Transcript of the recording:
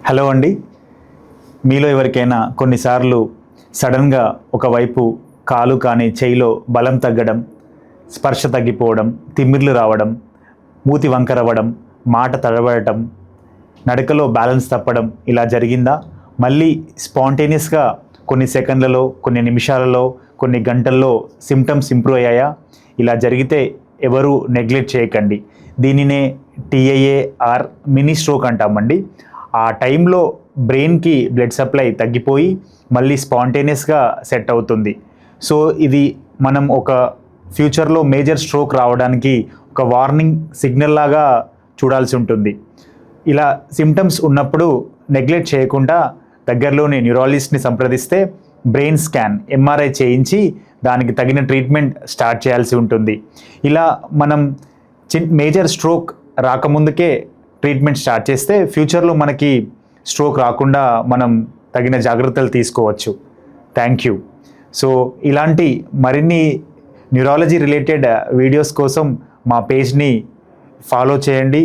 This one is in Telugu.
హలో అండి. మీలో ఎవరికైనా కొన్నిసార్లు సడన్గా ఒకవైపు కాలు కానీ చేయిలో బలం తగ్గడం, స్పర్శ తగ్గిపోవడం, తిమ్మిర్లు రావడం, మూతి వంకరవ్వడం, మాట తడబడటం, నడకలో బ్యాలెన్స్ తప్పడం ఇలా జరిగిందా? మళ్ళీ స్పాంటేనియస్గా కొన్ని సెకండ్లలో, కొన్ని నిమిషాలలో, కొన్ని గంటల్లో సిమ్టమ్స్ ఇంప్రూవ్ అయ్యాయా? ఇలా జరిగితే ఎవరు నెగ్లెక్ట్ చేయకండి. దీనినే టీఐఏ ఆర్ మినీ స్ట్రోక్ అంటామండి. ఆ టైంలో బ్రెయిన్కి బ్లడ్ సప్లై తగ్గిపోయి మళ్ళీ స్పాంటేనియస్గా సెట్ అవుతుంది. సో ఇది మనం ఒక ఫ్యూచర్లో మేజర్ స్ట్రోక్ రావడానికి ఒక వార్నింగ్ సిగ్నల్ లాగా చూడాల్సి ఉంటుంది. ఇలా సిమ్టమ్స్ ఉన్నప్పుడు నెగ్లెక్ట్ చేయకుండా దగ్గరలోని న్యూరాలజిస్ట్ని సంప్రదిస్తే బ్రెయిన్ స్కాన్ ఎంఆర్ఐ చేయించి దానికి తగిన ట్రీట్మెంట్ స్టార్ట్ చేయాల్సి ఉంటుంది. ఇలా మనం మేజర్ స్ట్రోక్ రాకముందుకే ట్రీట్మెంట్ స్టార్ట్ చేస్తే ఫ్యూచర్లో మనకి స్ట్రోక్ రాకుండా మనం తగిన జాగ్రత్తలు తీసుకోవచ్చు. Thank you. సో ఇలాంటి మరిన్ని న్యూరాలజీ రిలేటెడ్ వీడియోస్ కోసం మా పేజ్ని ఫాలో చేయండి.